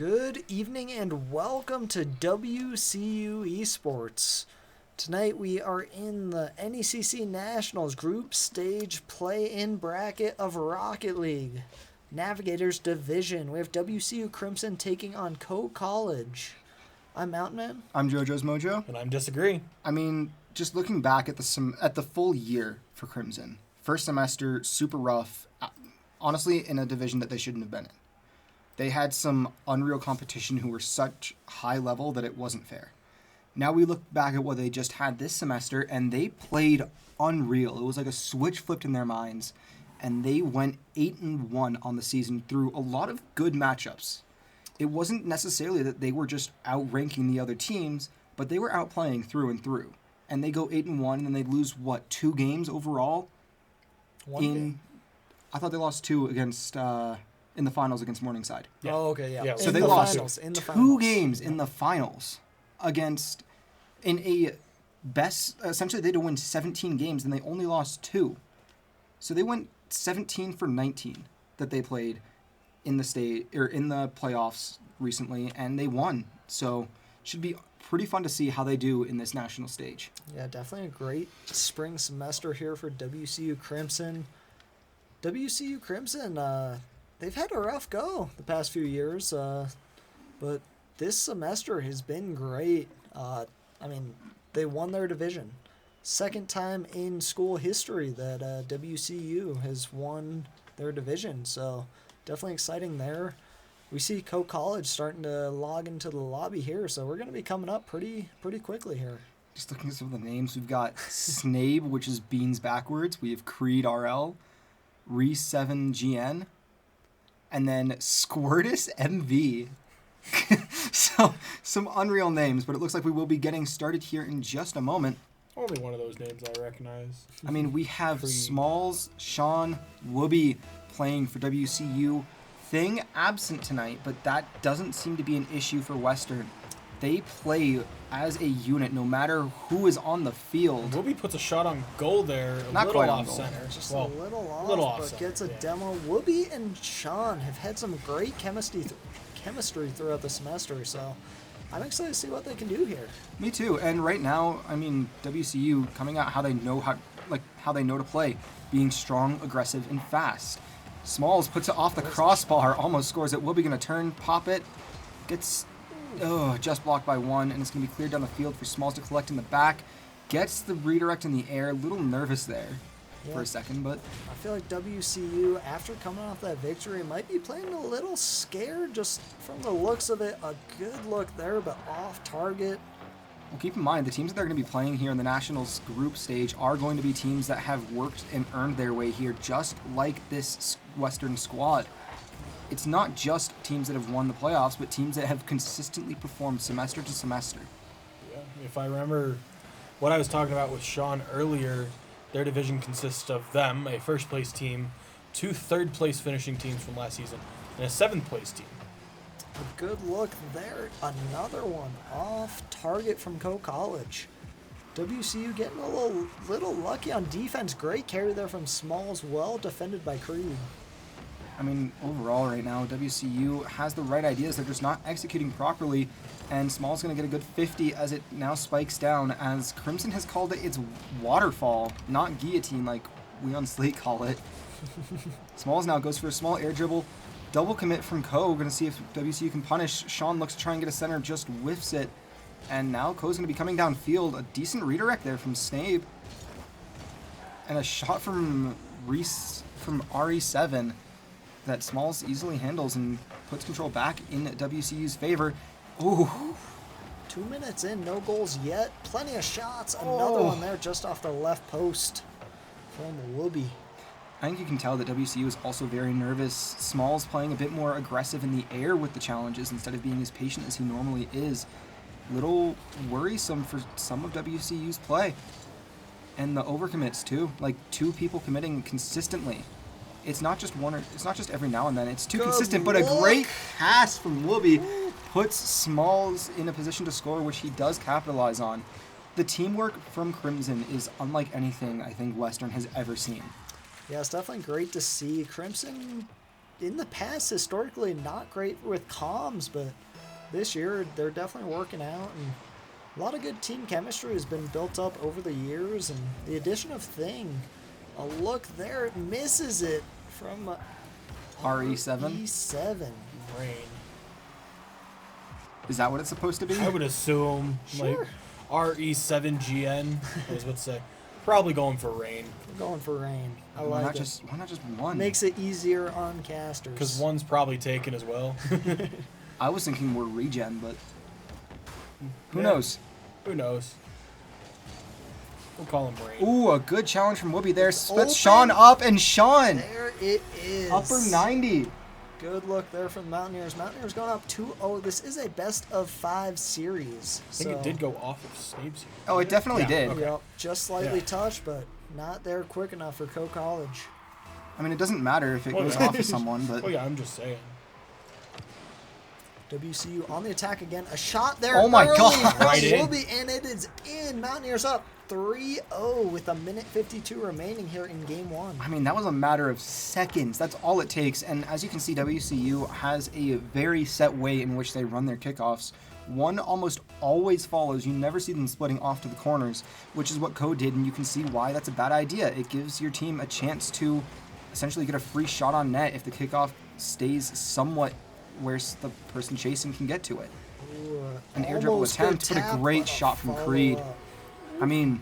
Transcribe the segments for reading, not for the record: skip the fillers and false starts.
Good evening and welcome to WCU Esports. Tonight we are in the NECC Nationals Group Stage Play-In Bracket of Rocket League. Navigators Division. We have WCU Crimson taking on Co-College. I'm Mountain Man. I'm JoJo's Mojo. And I'm Disagree. I mean, just looking back at the full year for Crimson, first semester, super rough, honestly, in a division that they shouldn't have been in. They had some unreal competition who were such high level that it wasn't fair. Now we look back at what they just had this semester, and they played unreal. It was like a switch flipped in their minds, and they went 8-1 on the season through a lot of good matchups. It wasn't necessarily that they were just outranking the other teams, but they were outplaying through and through. And they go 8-1, and then they lose, 2 games overall? One game. I thought they lost 2 against... in the finals against Morningside. Yeah. Oh, okay, yeah. So they lost 2 games in the finals against in a best. Essentially, they had to win 17 games, and they only lost 2. So they went 17 for 19 that they played in the playoffs recently, and they won. So should be pretty fun to see how they do in this national stage. Yeah, definitely a great spring semester here for WCU Crimson. WCU Crimson. They've had a rough go the past few years, but this semester has been great. They won their division. Second time in school history that WCU has won their division, so definitely exciting there. We see Co-College starting to log into the lobby here, so we're going to be coming up pretty quickly here. Just looking at some of the names, we've got Snabe, which is Beans backwards. We have Creed RL, Re7GN, and then Squirtus MV. So, some unreal names, but it looks like we will be getting started here in just a moment. Only one of those names I recognize. I mean, we have Smalls, Sean, Wooby playing for WCU. Thing absent tonight, but that doesn't seem to be an issue for Western. They play as a unit no matter who is on the field. Wooby puts a shot on goal there, Not little quite off on goal. center. Just a little off, but center, gets a demo. Whoopi and Sean have had some great chemistry throughout the semester, so I'm excited to see what they can do here. Me too. And right now, I mean, WCU coming out how they know to play, being strong, aggressive, and fast. Smalls puts it off the crossbar, almost scores it. Whoopi gonna turn, pop it, gets just blocked by one, and it's going to be cleared down the field for Smalls to collect in the back. Gets the redirect in the air. A little nervous there for a second, but... I feel like WCU, after coming off that victory, might be playing a little scared just from the looks of it. A good look there, but off target. Well, keep in mind, the teams that they're going to be playing here in the Nationals group stage are going to be teams that have worked and earned their way here, just like this Western squad. It's not just teams that have won the playoffs, but teams that have consistently performed semester to semester. Yeah, if I remember what I was talking about with Sean earlier, their division consists of them, a first-place team, 2 third-place finishing teams from last season, and a 7th-place team. A good look there. Another one off target from Co-College. WCU getting a little lucky on defense. Great carry there from Smalls, well defended by Creed. I mean, overall right now, WCU has the right ideas. They're just not executing properly, and Small's going to get a good 50 as it now spikes down, as Crimson has called it its waterfall, not guillotine like we on Slate call it. Smalls now goes for a small air dribble. Double commit from Co. Going to see if WCU can punish. Sean looks to try and get a center, just whiffs it. And now Co's going to be coming downfield. A decent redirect there from Snape. And a shot from RE7 that Smalls easily handles and puts control back in WCU's favor. Ooh. 2 minutes in, no goals yet. Plenty of shots. Another one there just off the left post from Whoopi. I think you can tell that WCU is also very nervous. Smalls playing a bit more aggressive in the air with the challenges instead of being as patient as he normally is. Little worrisome for some of WCU's play. And the overcommits too, like 2 people committing consistently. It's not just it's not just every now and then. It's too consistent, but a great pass from Whoopi puts Smalls in a position to score, which he does capitalize on. The teamwork from Crimson is unlike anything I think Western has ever seen. Yeah, it's definitely great to see. Crimson in the past, historically, not great with comms, but this year they're definitely working out, and a lot of good team chemistry has been built up over the years, and the addition of Thing, a look there, it misses it from RE7? E7. Rain. Is that what it's supposed to be? I would assume Sure. like RE7GN. I was about to say, probably going for rain We're going for Rain. I why like not it. just one? Makes it easier on casters. because one's probably taken as well. I was thinking more regen, but who Yeah. knows? Who knows? We'll call him rain. Ooh, a good challenge from Whoopi there. Splits Open. Sean up, and Sean There it is. upper 90. Good look there from the Mountaineers. Mountaineers going up 2-0. This is a best of 5 series. I think it did go off of Snape's. Oh, it definitely Yeah, did. okay. Yep, just slightly Yeah. touched, but not there quick enough for Co College. I mean, it doesn't matter if it Well, goes yeah. off of someone, but Oh yeah, I'm just saying. WCU on the attack again. A shot there. Oh my early God. from Right in. Whoopi, and it is in. Mountaineers up 3-0 with a minute 52 remaining here in game 1. I mean, that was a matter of seconds. That's all it takes. And as you can see, WCU has a very set way in which they run their kickoffs. One almost always follows. You never see them splitting off to the corners, which is what Co did, and you can see why that's a bad idea. It gives your team a chance to essentially get a free shot on net if the kickoff stays somewhat where the person chasing can get to it. Ooh, An air dribble almost attempt, good but a tap, great but shot from follow Creed. up. I mean,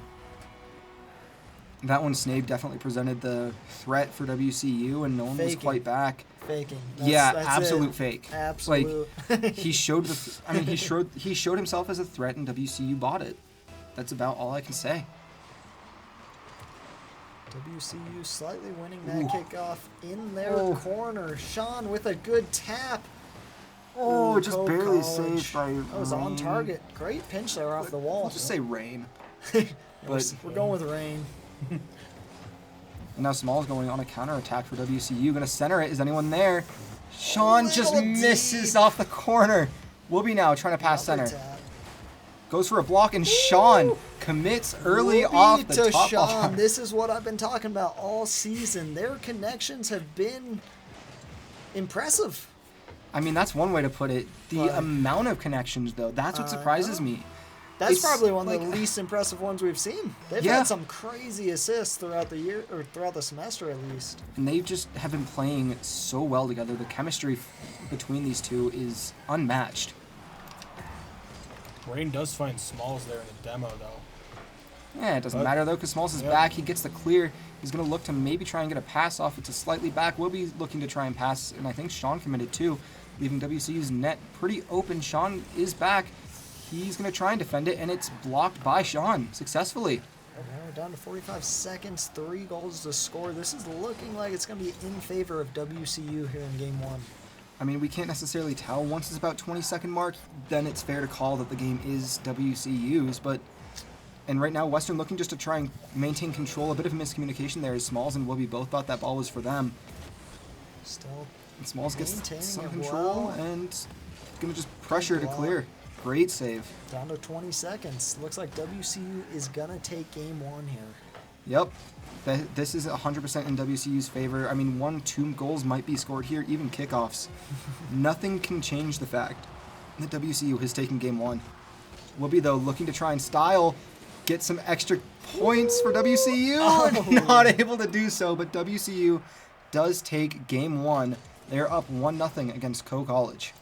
that one, Snape definitely presented the threat for WCU, and no one was Faking. quite back. Faking. Yeah, That's absolute it. fake. Absolute. He showed he showed himself as a threat, and WCU bought it. That's about all I can say. WCU slightly winning that Ooh. kickoff in their Oh. corner. Sean with a good tap. Oh, Ooh, just Co barely College. saved by That was on Rain. target. Great pinch there off the wall. I'll just say Rain. We're But we're going with Rain. and now Small's going on a counterattack for WCU. Gonna center it. Is anyone there? Sean just Little misses deep. off the corner. Whoopi now trying to pass Another center. tap. Goes for a block, and Sean commits early Whoopi off the to top Sean. bar. This is what I've been talking about all season. Their connections have been impressive. I mean, that's one way to put it. The But- amount of connections, though, that's what surprises me. That's It's probably one of like- the least impressive ones we've seen. They've Yeah. had some crazy assists throughout the year, or throughout the semester at least. And they just have been playing so well together. The chemistry between these two is unmatched. Rain does find Smalls there in the demo though. Yeah, it doesn't But- matter, though, because Smalls is Yep. back. He gets the clear. He's going to look to maybe try and get a pass off. It's a slightly back. Will be looking to try and pass, and I think Sean committed too, leaving WCU's net pretty open. Sean is back. He's going to try and defend it, and it's blocked by Sean successfully. Now we're down to 45 seconds, 3 goals to score. This is looking like it's going to be in favor of WCU here in game 1. I mean, we can't necessarily tell. Once it's about 20-second mark, then it's fair to call that the game is WCU's. And right now, Western looking just to try and maintain control. A bit of a miscommunication there as Smalls and Whoopi both thought that ball was for them. Still And Smalls gets Maintaining some it control well. and going to just pressure to block. clear. Great save. down to 20 seconds. Looks like WCU is going to take game 1 here. Yep. This is 100% in WCU's favor. I mean, 1-2 goals might be scored here, even kickoffs. Nothing can change the fact that WCU has taken game 1. Whoopi, though, looking to try and style, get some extra points for WCU. Oh. Not able to do so, but WCU does take game 1. They're up 1-0 against Co College.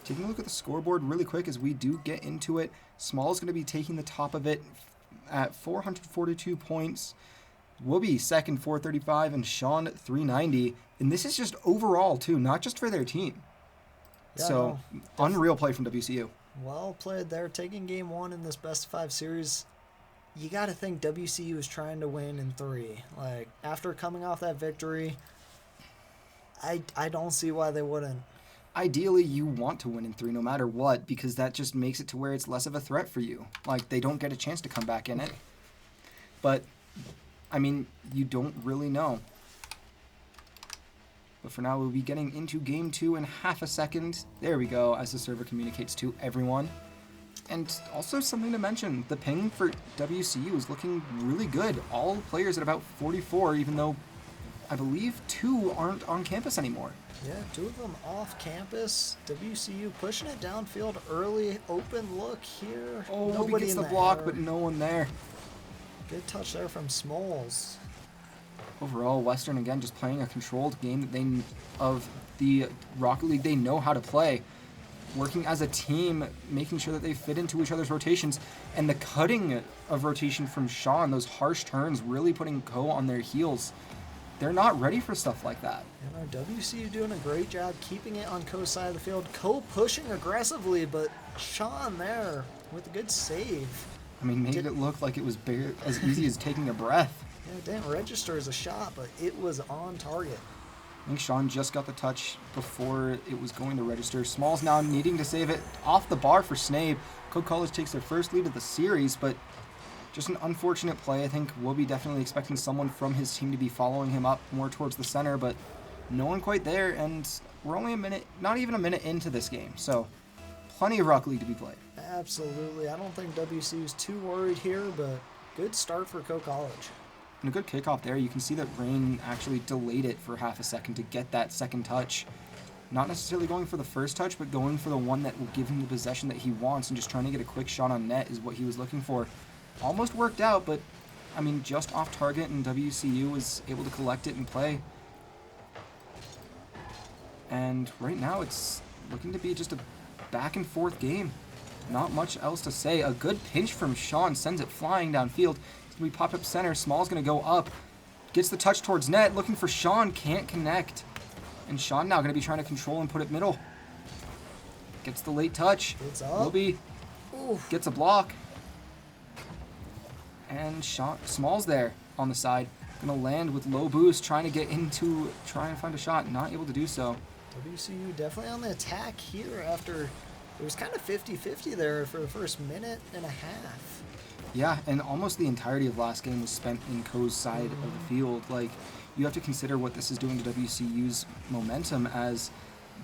Taking a look at the scoreboard really quick as we do get into it. Small is going to be taking the top of it at 442 points. Whoopi second, 435, and Sean 390. And this is just overall, too, not just for their team. Yeah, So, no, unreal play from WCU. Well played there. Taking game 1 in this best of 5 series. You got to think WCU is trying to win in 3. Like, after coming off that victory, I don't see why they wouldn't. Ideally, you want to win in 3 no matter what, because that just makes it to where it's less of a threat for you. Like, they don't get a chance to come back in it. But, I mean, you don't really know. But for now, we'll be getting into game 2 in half a second. There we go, as the server communicates to everyone. And also something to mention, the ping for WCU is looking really good. All players at about 44, even though I believe 2 aren't on campus anymore. Yeah, 2 of them off campus. WCU pushing it downfield early. Open look here. Oh, Nobody Wilby gets in the block, air. but no one there. Good touch there from Smalls. Overall, Western again just playing a controlled game that of the Rocket League they know how to play, working as a team, making sure that they fit into each other's rotations, and the cutting of rotation from Sean, those harsh turns, really putting Co on their heels. They're not ready for stuff like that. You know, WCU doing a great job keeping it on Co's side of the field. Co pushing aggressively, but Sean there with a good save. I mean, made it look like it was as easy as taking a breath. Yeah, it didn't register as a shot, but it was on target. I think Sean just got the touch before it was going to register. Smalls now needing to save it off the bar for Snape. Coe College takes their first lead of the series, but just an unfortunate play. I think we'll be definitely expecting someone from his team to be following him up more towards the center, but no one quite there, and we're only not even a minute into this game, so plenty of Rocket League to be played. Absolutely. I don't think WCU's too worried here, but good start for Coe College. And a good kickoff there. You can see that Rain actually delayed it for half a second to get that second touch. Not necessarily going for the first touch, but going for the one that will give him the possession that he wants, and just trying to get a quick shot on net is what he was looking for. Almost worked out, but I mean, just off target, and WCU was able to collect it and play. And right now it's looking to be just a back and forth game. Not much else to say. A good pinch from Sean sends it flying downfield. We pop up center. Small's going to go up. Gets the touch towards net. Looking for Sean. Can't connect. And Sean now going to be trying to control and put it middle. Gets the late touch. It's up. Wilby gets a block. And Small's there on the side. Going to land with low boost. Trying to find a shot. Not able to do so. WCU definitely on the attack here after it was kind of 50-50 there for the first minute and a half. Yeah, and almost the entirety of last game was spent in Co's side of the field. Like, you have to consider what this is doing to WCU's momentum, as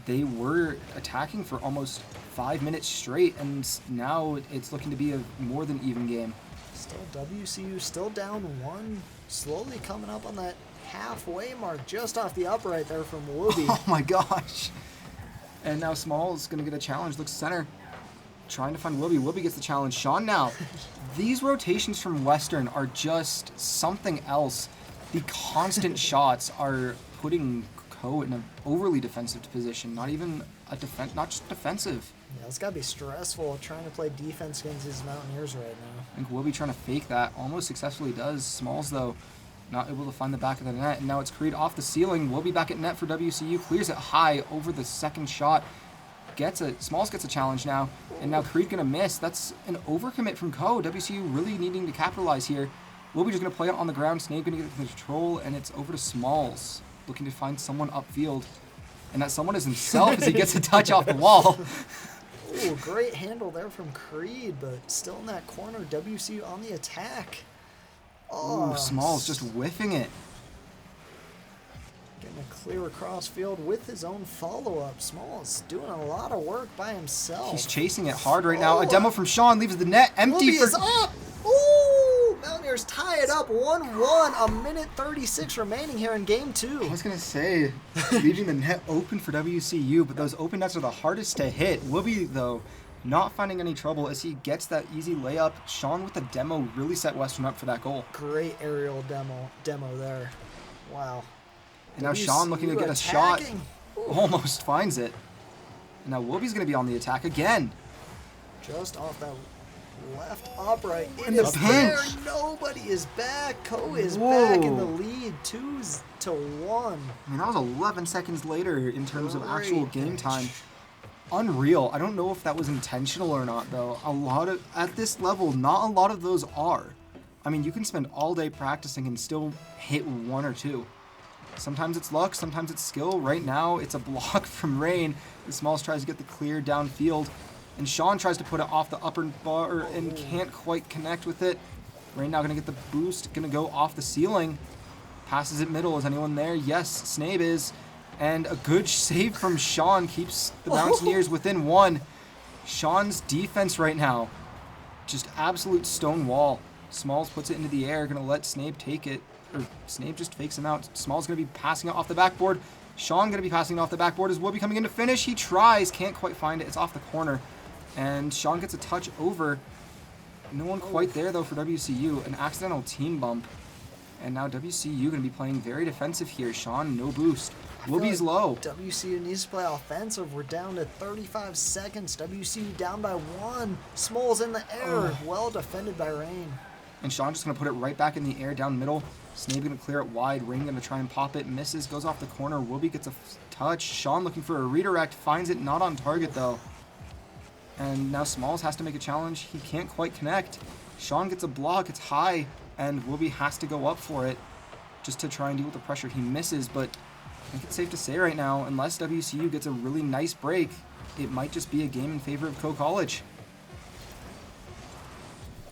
they were attacking for almost 5 minutes straight, and now it's looking to be a more than even game. Still WCU still down 1, slowly coming up on that halfway mark, just off the upright there from Wooby. Oh my gosh. And now Small is going to get a challenge. Looks center. Trying to find Wilby. Wilby gets the challenge. Sean now. These rotations from Western are just something else. The constant shots are putting Co in an overly defensive position. Not even not just defensive. Yeah, it's got to be stressful trying to play defense against these Mountaineers right now. I think Wilby trying to fake that. Almost successfully does. Smalls, though, not able to find the back of the net. And now it's Creed off the ceiling. Wilby back at net for WCU. Clears it high over the second shot. Smalls gets a challenge now, and now Creed gonna miss. That's an overcommit from Co. WCU really needing to capitalize here. Wilby just gonna play it on the ground. Snape gonna get the control, and it's over to Smalls, looking to find someone upfield, and that someone is himself as he gets a touch off the wall. Ooh, great handle there from Creed, but still in that corner. WCU on the attack. Oh, Ooh, Smalls just whiffing it. Getting a clear across field with his own follow-up. Smalls doing a lot of work by himself. He's chasing it hard right now. A demo from Sean leaves the net empty. Wilby is up! Ooh! Mountaineers tie it up 1-1. A minute 36 remaining here in game 2. I was going to say, leaving the net open for WCU, but those open nets are the hardest to hit. Wilby, though, not finding any trouble as he gets that easy layup. Sean with the demo really set Western up for that goal. Great aerial demo there. Wow. And now Sean looking to get a shot. Almost finds it. And now Wilby's going to be on the attack again. Just off that left upright. In the It is there. pinch. Nobody is back. Co is back in the lead. 2-1. I mean, that was 11 seconds later in terms of actual Great game pinch. time. Unreal. I don't know if that was intentional or not, though. At this level, not a lot of those are. I mean, you can spend all day practicing and still hit 1 or 2. Sometimes it's luck, sometimes it's skill. Right now, it's a block from Rain. Smalls tries to get the clear downfield, and Sean tries to put it off the upper bar and can't quite connect with it. Rain now going to get the boost, going to go off the ceiling. Passes it middle. Is anyone there? Yes, Snabe is. And a good save from Sean keeps the Mountaineers within 1. Sean's defense right now, just absolute stone wall. Smalls puts it into the air, going to let Snape take it. Snape just fakes him out. Small's going to be passing it off the backboard. Sean going to be passing it off the backboard. Is Whoopi coming in to finish? He tries. Can't quite find it. It's off the corner. And Sean gets a touch over. No one quite there, though, for WCU. An accidental team bump. And now WCU going to be playing very defensive here. Sean, no boost. Whoopi's low. WCU needs to play offensive. We're down to 35 seconds. WCU down by 1. Smalls in the air. Well defended by Rain. And Sean just going to put it right back in the air down middle. Snape going to clear it wide. Rain going to try and pop it. Misses. Goes off the corner. Whoopi gets a touch. Sean looking for a redirect. Finds it. Not on target, though. And now Smalls has to make a challenge. He can't quite connect. Sean gets a block. It's high. And Whoopi has to go up for it just to try and deal with the pressure. He misses, but I think it's safe to say right now, unless WCU gets a really nice break, it might just be a game in favor of Coe College.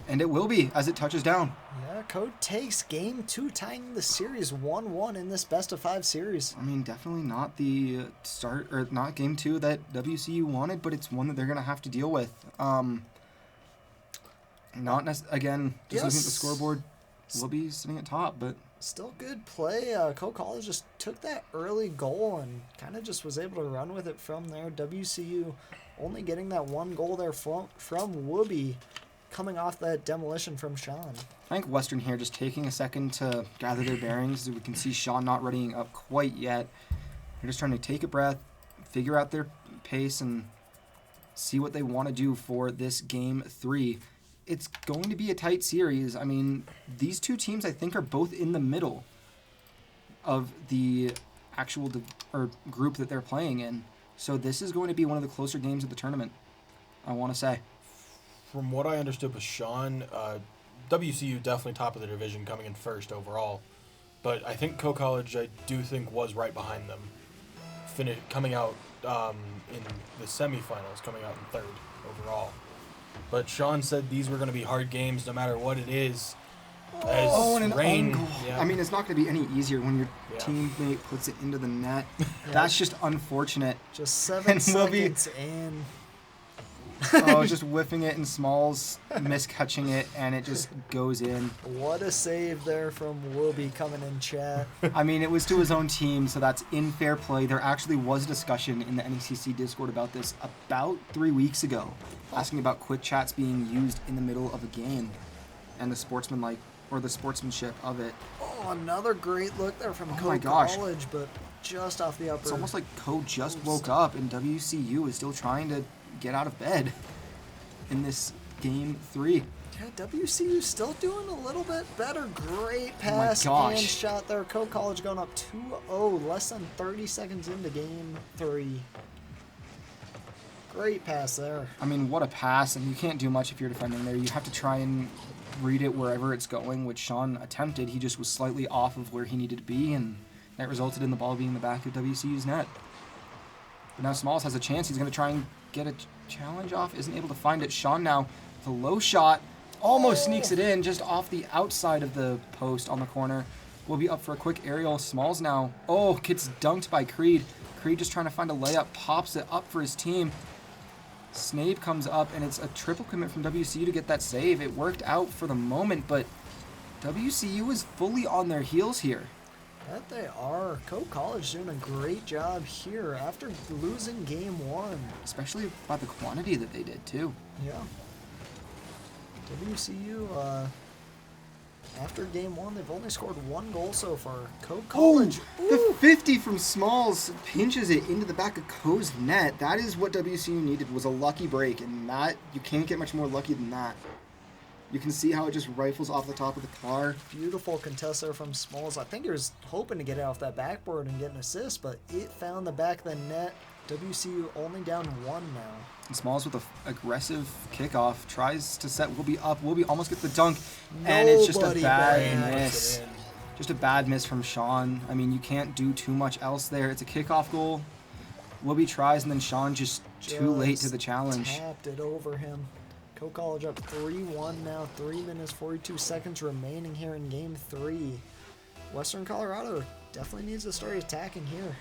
And it will be as it touches down. Yeah, Coe takes game 2, tying the series 1-1 in this best-of-5 series. I mean, definitely not the start, or not game 2 that WCU wanted, but it's one that they're going to have to deal with. Again, just looking at the scoreboard, Whoopi's sitting at top, but still good play. Coe College just took that early goal and kind of just was able to run with it from there. WCU only getting that 1 goal there from Whoopi, coming off that demolition from Sean. I think Western here just taking a second to gather their bearings. We can see Sean not readying up quite yet. They're just trying to take a breath, figure out their pace, and see what they want to do for this game 3. It's going to be a tight series. I mean, these two teams, I think, are both in the middle of the actual group that they're playing in. So this is going to be one of the closer games of the tournament, I want to say. From what I understood with Sean, WCU definitely top of the division, coming in first overall. But I think Coe College, I do think, was right behind them, coming out in the semifinals, coming out in third overall. But Sean said these were going to be hard games no matter what it is. And an Rain. own goal. Yeah. I mean, it's not going to be any easier when your teammate puts it into the net. That's just unfortunate. Just 7 seconds in. Just whiffing it, and Smalls miscatching it, and it just goes in. What a save there from Whoopi coming in chat. I mean, it was to his own team, so that's in fair play. There actually was a discussion in the NECC Discord about this about 3 weeks ago, asking about quick chats being used in the middle of a game and the sportsmanship of it. Oh, another great look there from my Coe gosh. College, but just off the upper. It's almost like Coe just woke up, and WCU is still trying to get out of bed in this game 3. Yeah, WCU still doing a little bit better. Great pass and shot there. Coe College going up 2-0, less than 30 seconds into game 3. Great pass there. I mean, what a pass, and you can't do much if you're defending there. You have to try and read it wherever it's going, which Sean attempted. He just was slightly off of where he needed to be, and that resulted in the ball being in the back of WCU's net. But now Smalls has a chance. He's going to try and get a challenge off. Isn't able to find it. Sean now, the low shot, almost sneaks it in just off the outside of the post on the corner. Will be up for a quick aerial. Smalls now, gets dunked by Creed. Creed just trying to find a layup, pops it up for his team. Snape comes up, and it's a triple commit from WCU to get that save. It worked out for the moment, but WCU is fully on their heels here. That they are. Coe College doing a great job here after losing game 1. Especially by the quantity that they did, too. Yeah. WCU, after game 1, they've only scored 1 goal so far. Coe College. The 50 from Smalls pinches it into the back of Coe's net. That is what WCU needed, was a lucky break, and that you can't get much more lucky than that. You can see how it just rifles off the top of the car. Beautiful contest there from Smalls. I think he was hoping to get it off that backboard and get an assist, but it found the back of the net. WCU only down 1 now. And Smalls with an aggressive kickoff tries to set Whoopi up. Whoopi almost gets the dunk, and it's just a bad miss. Just a bad miss from Sean. I mean, you can't do too much else there. It's a kickoff goal. Whoopi tries, and then Sean just too late to the challenge. Tapped it over him. Coe College up 3-1 now. 3 minutes, 42 seconds remaining here in game 3. Western Colorado definitely needs to start attacking here.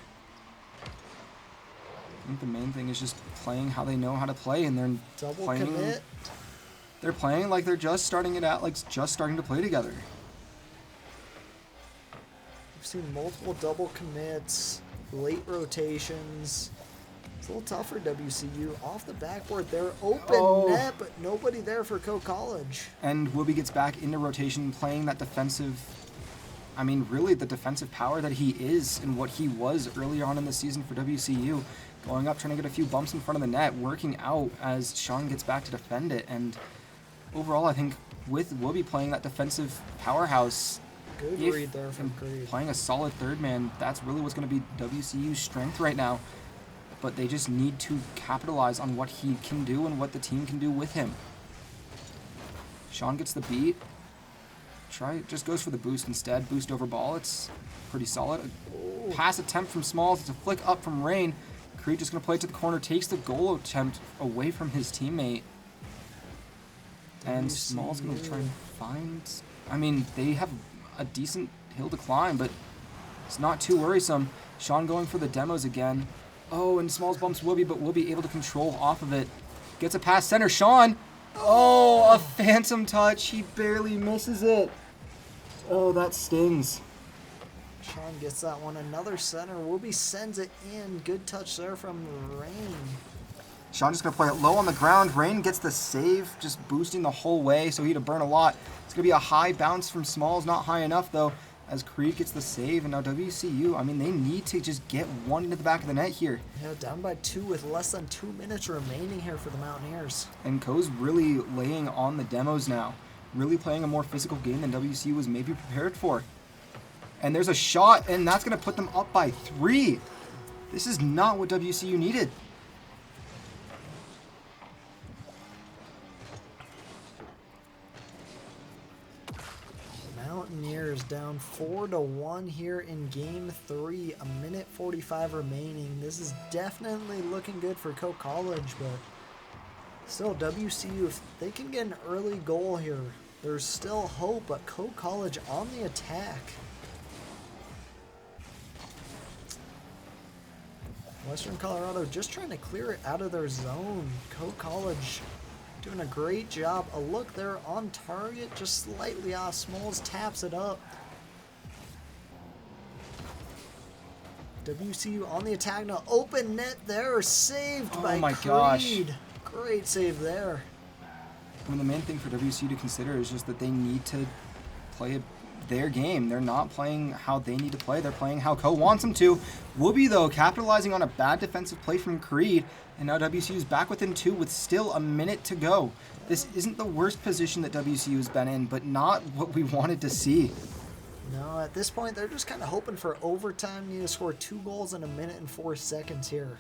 I think the main thing is just playing how they know how to play, and they're Double playing. commit. They're playing like they're just starting it out, like just starting to play together. seen multiple double commits, late rotations. It's a little tough for WCU. Off the backboard, they're open net, but nobody there for Coe College. And Wooby gets back into rotation, playing that defensive, really the defensive power that he is and what he was earlier on in the season for WCU. Going up, trying to get a few bumps in front of the net, working out as Sean gets back to defend it. And overall, I think with Wooby playing that defensive powerhouse, Good read there from Creed. playing a solid third man, that's really what's going to be WCU's strength right now. But they just need to capitalize on what he can do and what the team can do with him. Sean gets the beat. Just goes for the boost instead. Boost over ball. It's pretty solid. A pass attempt from Smalls. It's a flick up from Rain. Creed just going to play it to the corner. Takes the goal attempt away from his teammate. And Smalls going to try and find... they have a decent hill to climb, but it's not too worrisome. Sean going for the demos again. Oh, and Smalls bumps Wooby, but Wooby able to control off of it. Gets a pass center. Sean! Oh, a phantom touch. He barely misses it. Oh, that stings. Sean gets that one. Another center. Wooby sends it in. Good touch there from Rain. Sean just going to play it low on the ground. Rain gets the save, just boosting the whole way, so he had to burn a lot. It's going to be a high bounce from Smalls. Not high enough, though, as Creed gets the save. And now WCU, they need to just get one into the back of the net here. Yeah, down by 2 with less than 2 minutes remaining here for the Mountaineers. And Coe's really laying on the demos now. Really playing a more physical game than WCU was maybe prepared for. And there's a shot, and that's going to put them up by 3. This is not what WCU needed. Mountaineers down 4-1 here in Game 3. 1:45 remaining. This is definitely looking good for Coe College, but still, WCU, if they can get an early goal here, there's still hope, but Coe College on the attack. Western Colorado just trying to clear it out of their zone. Coe College doing a great job. A look there on target, just slightly off. Smalls taps it up. WCU on the attack now. Open net there, saved by Creed. Gosh. Great save there. The main thing for WCU to consider is just that they need to play their game. They're not playing how they need to play. They're playing how Coe wants them to. Wooby, though, capitalizing on a bad defensive play from Creed. And now WCU's back within 2 with still a minute to go. This isn't the worst position that WCU's been in, but not what we wanted to see. No, at this point, they're just kind of hoping for overtime. Need to score 2 goals in 1:04 here.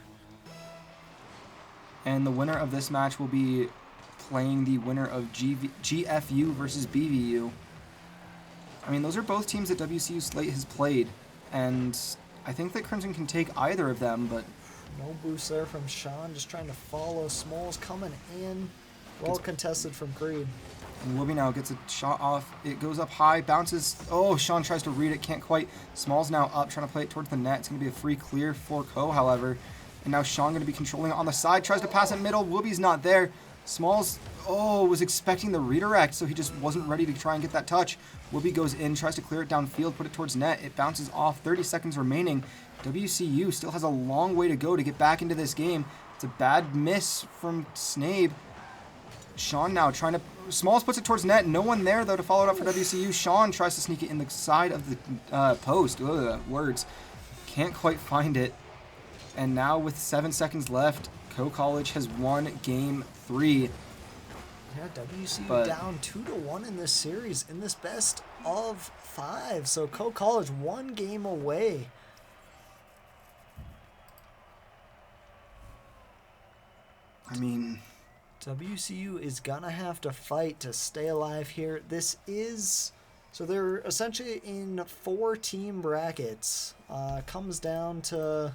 And the winner of this match will be playing the winner of GFU versus BVU. Those are both teams that WCU Slate has played, and I think that Crimson can take either of them, but... No boost there from Sean, just trying to follow. Smalls coming in. Well contested from Creed. And Wooby now gets a shot off. It goes up high, bounces. Oh, Sean tries to read it, can't quite. Smalls now up, trying to play it towards the net. It's going to be a free clear for Coe, however. And now Sean going to be controlling it on the side. Tries to pass it middle. Wooby's not there. Smalls, was expecting the redirect, so he just wasn't ready to try and get that touch. Wooby goes in, tries to clear it downfield, put it towards net. It bounces off. 30 seconds remaining. WCU still has a long way to go to get back into this game. It's a bad miss from Snape. Sean now trying to... Smalls puts it towards net. No one there, though, to follow it up for WCU. Sean tries to sneak it in the side of the post. Ugh, words. Can't quite find it. And now with 7 seconds left, Coe College has won Game 3. Yeah, WCU down 2-1 in this series, in this best of 5. So Coe College 1 game away. WCU is gonna have to fight to stay alive here. This is... So they're essentially in 4-team brackets. Comes down to...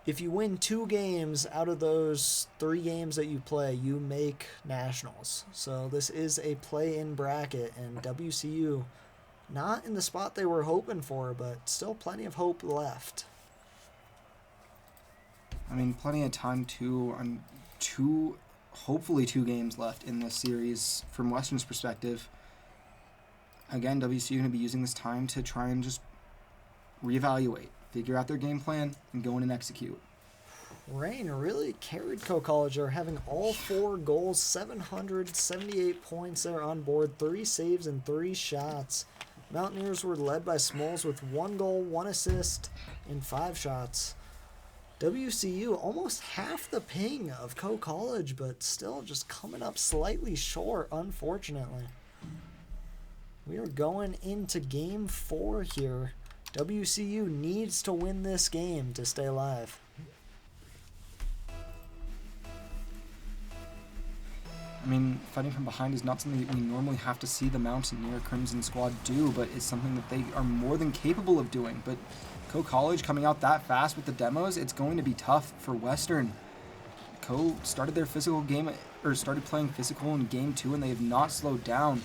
If you win 2 games out of those 3 games that you play, you make nationals. So this is a play-in bracket, and WCU not in the spot they were hoping for, but still plenty of hope left. Plenty of time too. Hopefully 2 games left in this series from Western's perspective. again, WCU going to be using this time to try and just reevaluate, figure out their game plan, and go in and execute. Rain really carried Co College. They're having all 4 goals, 778 points there on board, 3 saves and 3 shots. Mountaineers were led by Smalls with 1 goal, 1 assist, and 5 shots. WCU almost half the ping of Co College, but still just coming up slightly short, unfortunately. We are going into game 4 here. WCU needs to win this game to stay alive. I mean, fighting from behind is not something that we normally have to see the Mountaineer Crimson squad do, but it's something that they are more than capable of doing. But Co College coming out that fast with the demos, it's going to be tough for Western. Co started their physical game, or started playing physical in game 2, and they have not slowed down.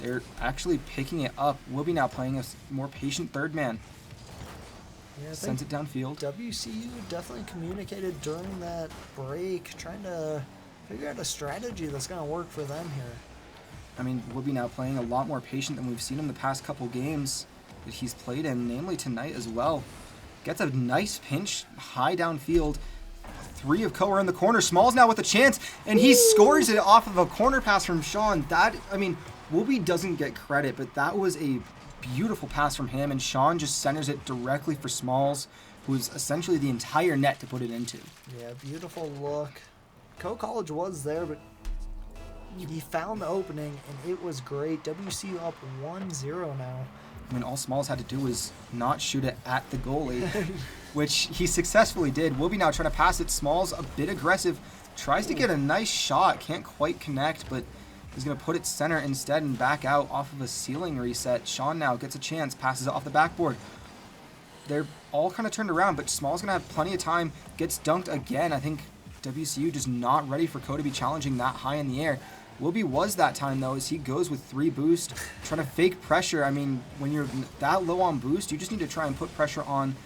They're actually picking it up. We'll be now playing a more patient third man. Yeah, Sends it downfield. WCU definitely communicated during that break, trying to figure out a strategy that's going to work for them here. I mean, we'll be now playing a lot more patient than we've seen in the past couple games that he's played in, namely tonight as well. Gets a nice pinch, high downfield. 3 of Co are in the corner. Smalls now with a chance, and he scores it off of a corner pass from Sean. That, I mean, Wooby doesn't get credit, but that was a beautiful pass from him, and Sean just centers it directly for Smalls, who's essentially the entire net to put it into. Yeah, beautiful look. Co College was there, but he found the opening, and it was great. WCU up 1-0 now. I mean, all Smalls had to do was not shoot it at the goalie, which he successfully did. Wooby now trying to pass it. Smalls a bit aggressive, tries to get a nice shot, can't quite connect, but he's going to put it center instead and back out off of a ceiling reset. Sean now gets a chance, passes it off the backboard. They're all kind of turned around, but Small's going to have plenty of time, gets dunked again. I think WCU just not ready for Co to be challenging that high in the air. Wilby was that time, though, as he goes with 3 boost, trying to fake pressure. I mean, when you're that low on boost, you just need to try and put pressure on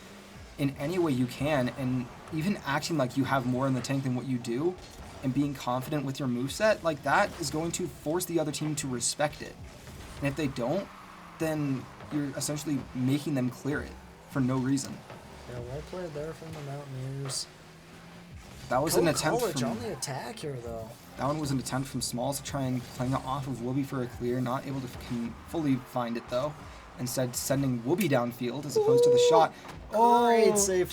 in any way you can, and even acting like you have more in the tank than what you do, and being confident with your moveset, like that is going to force the other team to respect it. And if they don't, then you're essentially making them clear it for no reason. Yeah, well played there from the Mountaineers. That was an attempt College from... on the attack here, though. That one was an attempt from Smalls to try and playing it off of Wooby for a clear, not able to fully find it though. Instead, sending Wooby downfield as opposed to the shot. Great save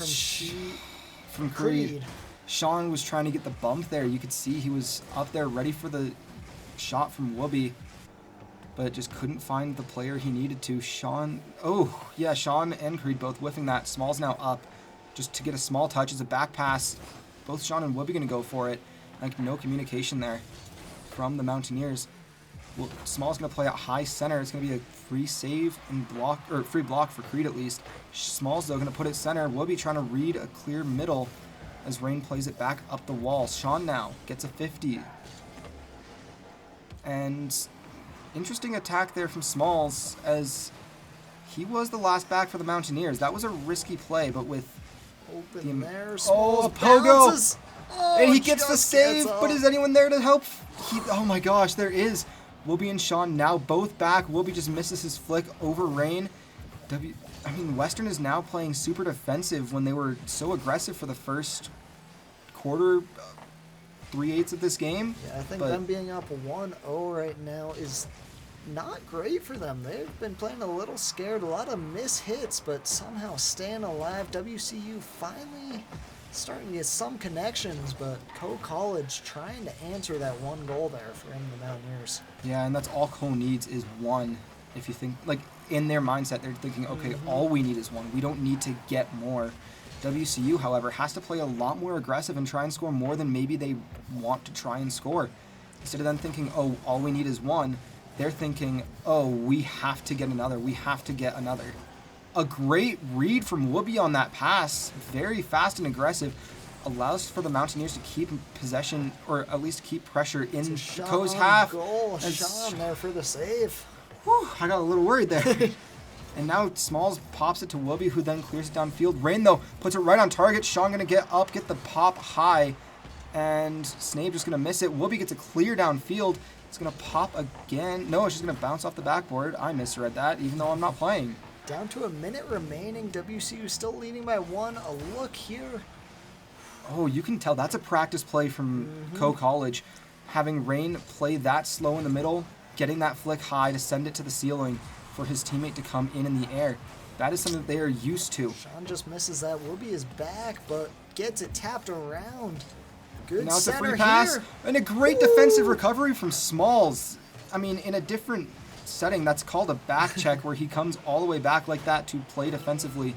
from Creed. Sean was trying to get the bump there. You could see he was up there ready for the shot from Wooby, but just couldn't find the player he needed to. Sean and Creed both whiffing that. Smalls now up just to get a small touch as a back pass. Both Sean and Wooby going to go for it. Like, no communication there from the Mountaineers. Well, Small's going to play at high center. It's going to be a free save and block, or free block for Creed at least. Small's, though, going to put it center. Wooby trying to read a clear middle as Rain plays it back up the wall. Sean now gets a 50. And interesting attack there from Smalls, as he was the last back for the Mountaineers. That was a risky play, but with open there, a Smalls pogo! And he Oh, gets the save, but is anyone there to help? Oh my gosh, there is. Wooby and Sean now both back. Wooby just misses his flick over Rain. Western is now playing super defensive when they were so aggressive for the first quarter, 3/8 of this game. Yeah, I think them being up 1-0 right now is not great for them. They've been playing a little scared, a lot of miss hits, but somehow staying alive. WCU finally starting to get some connections, but Co College trying to answer that 1 goal there for the Mountaineers. Yeah, and that's all Co needs is 1. If you think, like, in their mindset, they're thinking, okay, all we need is 1. We don't need to get more. WCU, however, has to play a lot more aggressive and try and score more than maybe they want to try and score. Instead of them thinking, oh, all we need is 1, they're thinking, oh, we have to get another. We have to get another. A great read from Wooby on that pass, very fast and aggressive, allows for the Mountaineers to keep possession, or at least keep pressure in Co's half. Goal. Sean there for the save. Whew, I got a little worried there. And now Smalls pops it to Wooby, who then clears it downfield. Rain, though, puts it right on target. Sean going to get up, get the pop high, and Snape just going to miss it. Wooby gets a clear downfield, It's going to pop again. No, she's going to bounce off the backboard. I misread that, even though I'm not playing. Down to a minute remaining. WCU still leading by 1. A look here. Oh, you can tell that's a practice play from Co-College. Having Rain play that slow in the middle, getting that flick high to send it to the ceiling for his teammate to come in the air. That is something that they are used to. Sean just misses that. Whoopi is back, but gets it tapped around. Good Now it's a center free pass here. and a great defensive recovery from Smalls. I mean, in a different setting, that's called a back check where he comes all the way back like that to play defensively.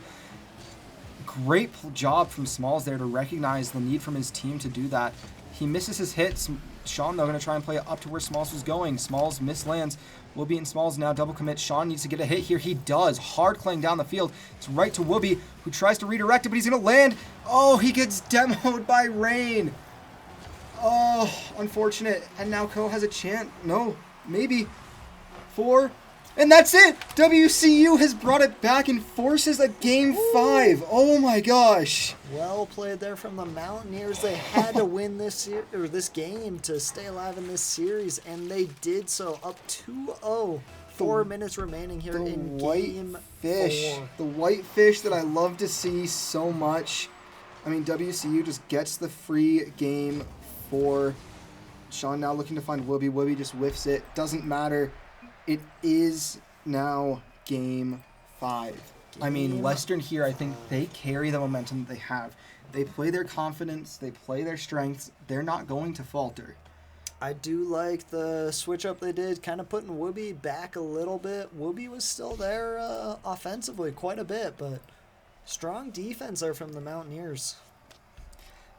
Great job from Smalls there to recognize the need from his team to do that. He misses his hits. Sean, though, going to try and play it up to where Smalls was going. Smalls mislands. Whoopi and Smalls now double commit. Sean needs to get a hit here. He does. Hard clang down the field. It's right to Whoopi, who tries to redirect it, but he's going to land. Oh, he gets demoed by Rain. Oh, unfortunate. And now Co has a chance. No, maybe. 4. And that's it. WCU has brought it back and forces a game 5. Oh my gosh. Well played there from the Mountaineers. They had to win this this game to stay alive in this series, and they did so. Up 2-0. 4 minutes remaining here in game 4. The white fish that I love to see so much. I mean, WCU just gets the free game 4. Sean now looking to find Whoopi. Whoopi just whiffs it. Doesn't matter. It is now game 5. I mean, Western here, I think they carry the momentum that they have. They play their confidence. They play their strengths. They're not going to falter. I do like the switch up they did, kind of putting Whoopi back a little bit. Whoopi was still there offensively quite a bit, but strong defense there from the Mountaineers.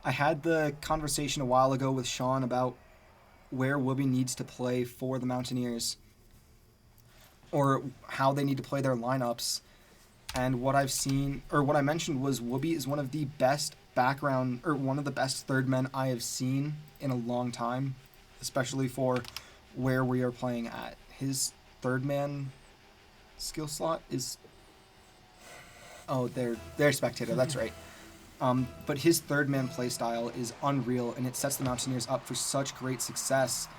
I had the conversation a while ago with Sean about where Whoopi needs to play for the Mountaineers, or how they need to play their lineups. And what I've seen, or what I mentioned, was Whoopi is one of the best one of the best third men I have seen in a long time, especially for where we are playing at. His third man skill slot is, they're spectator, that's right. But his third man play style is unreal, and it sets the Mountaineers up for such great success.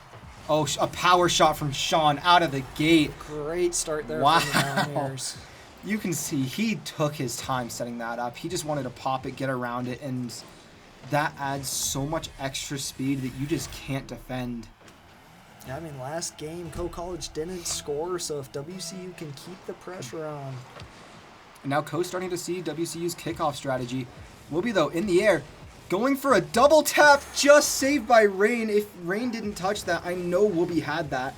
Oh, a power shot from Sean out of the gate. Great start there Wow. from the Mountaineers. You can see he took his time setting that up. He just wanted to pop it, get around it, and that adds so much extra speed that you just can't defend. Yeah, I mean, last game, Co-College didn't score, so if WCU can keep the pressure on. And now Co's starting to see WCU's kickoff strategy. Whoopi, though, in the air, going for a double tap, just saved by Rain. If Rain didn't touch that, I know Whoopi had that.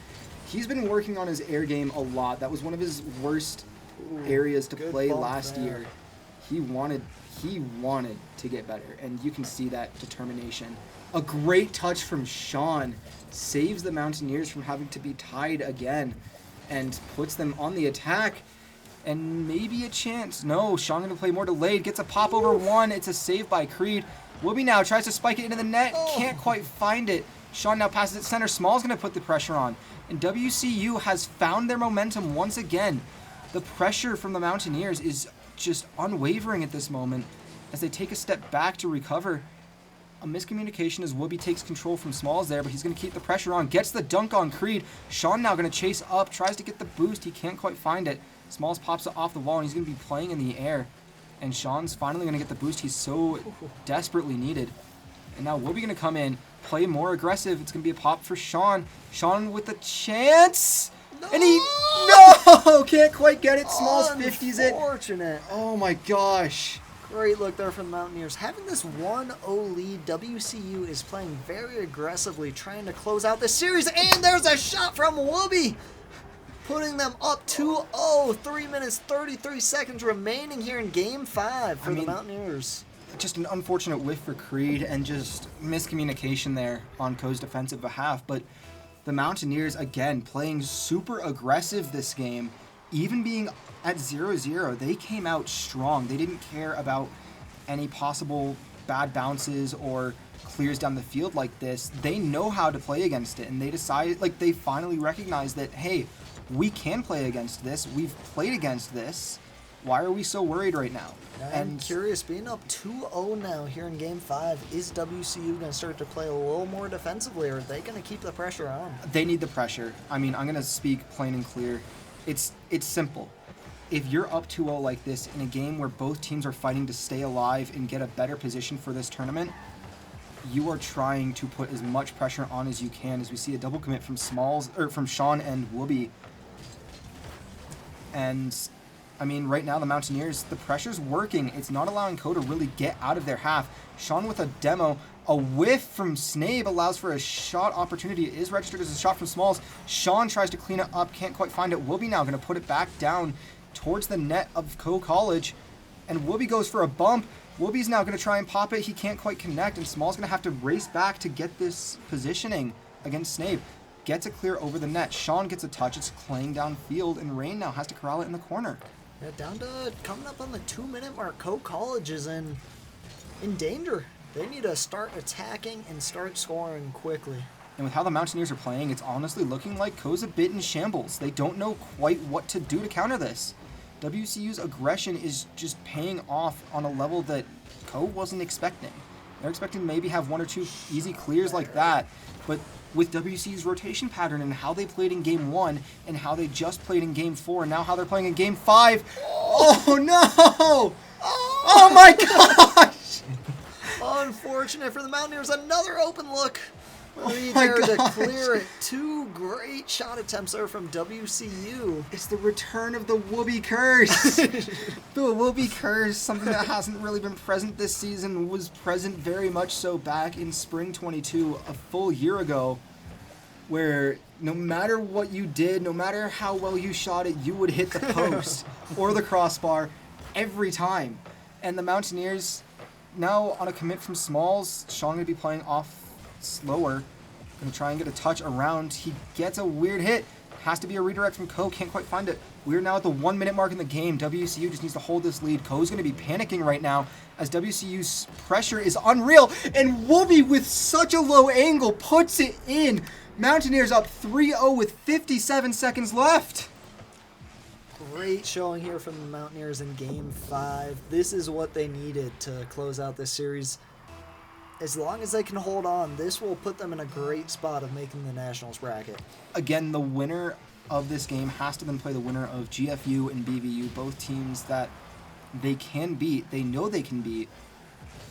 He's been working on his air game a lot. That was one of his worst areas to play last year. He wanted to get better, and you can see that determination. A great touch from Sean saves the Mountaineers from having to be tied again and puts them on the attack. And maybe a chance. No, Sean going to play more delayed. Gets a pop over 1. It's a save by Creed. Whoopi now tries to spike it into the net. Can't quite find it. Sean now passes it center. Small's going to put the pressure on. And WCU has found their momentum once again. The pressure from the Mountaineers is just unwavering at this moment as they take a step back to recover. A miscommunication as Whoopi takes control from Smalls there, but he's going to keep the pressure on. Gets the dunk on Creed. Sean now going to chase up. Tries to get the boost. He can't quite find it. Smalls pops it off the wall, and he's going to be playing in the air. And Sean's finally going to get the boost he so desperately needed. And now Whoopi going to come in, play more aggressive. It's going to be a pop for Sean. Sean with a chance. No! And he, can't quite get it. Smalls 50s it. Unfortunate. Oh my gosh. Great look there from the Mountaineers. Having this 1-0 lead, WCU is playing very aggressively, trying to close out the series. And there's a shot from Whoopi, putting them up 2-0. 3 minutes, 33 seconds remaining here in Game 5 for the Mountaineers. Just an unfortunate whiff for Creed and just miscommunication there on Co's defensive behalf. But the Mountaineers, again, playing super aggressive this game, even being at 0-0, they came out strong. They didn't care about any possible bad bounces or clears down the field like this. They know how to play against it, and they decided, they finally recognized that, hey, we can play against this. We've played against this, Why are we so worried right now? I'm curious, being up 2-0 now here in Game 5, is WCU going to start to play a little more defensively, or are they going to keep the pressure on? They need the pressure. I mean, I'm going to speak plain and clear. It's simple. If you're up 2-0 like this in a game where both teams are fighting to stay alive and get a better position for this tournament, you are trying to put as much pressure on as you can. As we see a double commit from from Sean and Whoopi. And I mean, right now the Mountaineers, the pressure's working. It's not allowing Co to really get out of their half. Sean with a demo. A whiff from Snape allows for a shot opportunity. It is registered as a shot from Smalls. Sean tries to clean it up, can't quite find it. Whoopi now going to put it back down towards the net of Co College. And Whoopi goes for a bump. Whoopi's now going to try and pop it. He can't quite connect, and Small's going to have to race back to get this positioning against Snape. Gets it clear over the net. Sean gets a touch. It's playing downfield, and Rain now has to corral it in the corner. Yeah, down to coming up on the 2-minute mark. Co College is in danger. They need to start attacking and start scoring quickly. And with how the Mountaineers are playing, it's honestly looking like Co's a bit in shambles. They don't know quite what to do to counter this. WCU's aggression is just paying off on a level that Co wasn't expecting. They're expecting to maybe have one or two easy clears like that, but with WCU's rotation pattern and how they played in Game 1 and how they just played in Game 4 and now how they're playing in Game 5. Oh no! Oh my gosh! Unfortunate for the Mountaineers. Another open look. Right my there to gosh. clear it. Two great shot attempts there from WCU. It's the return of the Whoopi curse. The Whoopi curse, something that hasn't really been present this season, was present very much so back in spring 22, a full year ago, where no matter what you did, no matter how well you shot it, you would hit the post or the crossbar every time. And the Mountaineers, now on a commit from Smalls, Sean going to be playing off slower. Going to try and get a touch around. He gets a weird hit. Has to be a redirect from Co. Can't quite find it. We're now at the 1 minute mark in the game. WCU just needs to hold this lead. Co's going to be panicking right now as WCU's pressure is unreal. And Whoopi with such a low angle puts it in. Mountaineers up 3-0 with 57 seconds left. Great showing here from the Mountaineers in Game 5. This is what they needed to close out this series. As long as they can hold on, this will put them in a great spot of making the Nationals bracket. Again, the winner of this game has to then play the winner of GFU and BVU, both teams that they can beat. They know they can beat.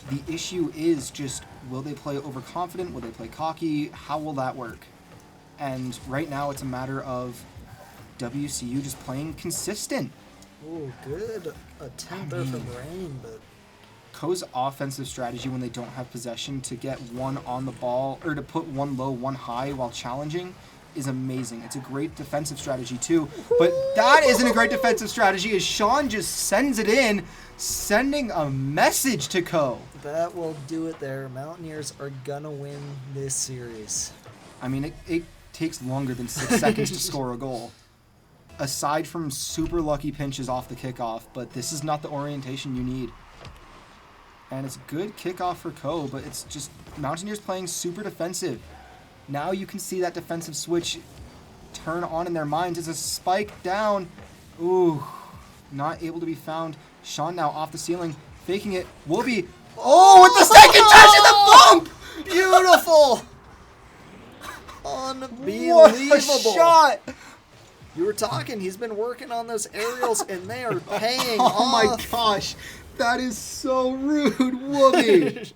The issue is just, will they play overconfident? Will they play cocky? How will that work? And right now, it's a matter of WCU just playing consistent. Oh, good attempt there from Rain, but Co's offensive strategy when they don't have possession to get one on the ball, or to put one low, one high while challenging, is amazing. It's a great defensive strategy too, but that isn't a great defensive strategy as Sean just sends it in, sending a message to Co. that will do it there. Mountaineers are gonna win this series. I mean, it takes longer than 6 seconds to score a goal. Aside from super lucky pinches off the kickoff, but this is not the orientation you need. And it's a good kickoff for Co, but it's just Mountaineers playing super defensive. Now you can see that defensive switch turn on in their minds. It's a spike down. Ooh, not able to be found. Sean now off the ceiling, faking it. Whoopi. Oh, with the second touch and the bump! Beautiful! Unbelievable. What a shot! You were talking, he's been working on those aerials and they are paying Oh off. my gosh. That is so rude, Whoopi.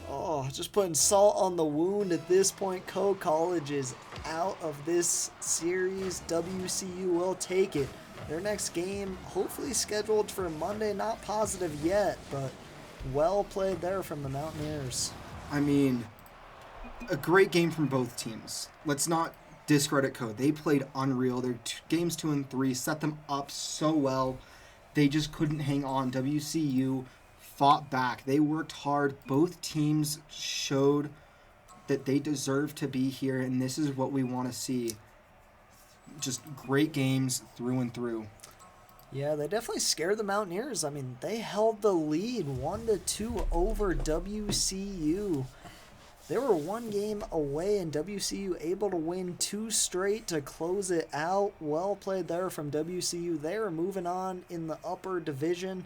Oh, just putting salt on the wound at this point. Co College is out of this series. WCU will take it. Their next game, hopefully scheduled for Monday. Not positive yet, but well played there from the Mountaineers. I mean, a great game from both teams. Let's not discredit Co. They played unreal. Their games 2 and 3 set them up so well. They just couldn't hang on. WCU fought back. They worked hard. Both teams showed that they deserve to be here, and this is what we want to see. Just great games through and through. Yeah, they definitely scared the Mountaineers. I mean, they held the lead 1-2 over WCU. They were one game away, and WCU able to win 2 straight to close it out. Well played there from WCU. They are moving on in the upper division.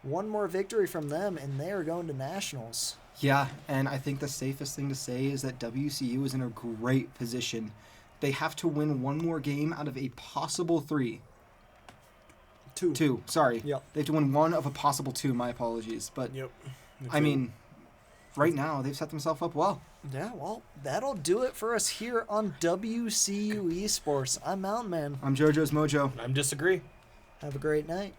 One more victory from them, and they are going to nationals. Yeah, and I think the safest thing to say is that WCU is in a great position. They have to win one more game out of a possible 3. 2, sorry. Yep. They have to win one of a possible 2, my apologies. But, Yep. I mean, right now, they've set themselves up well. Yeah, well, that'll do it for us here on WCU Esports. I'm Mountain Man. I'm JoJo's Mojo. I'm Disagree. Have a great night.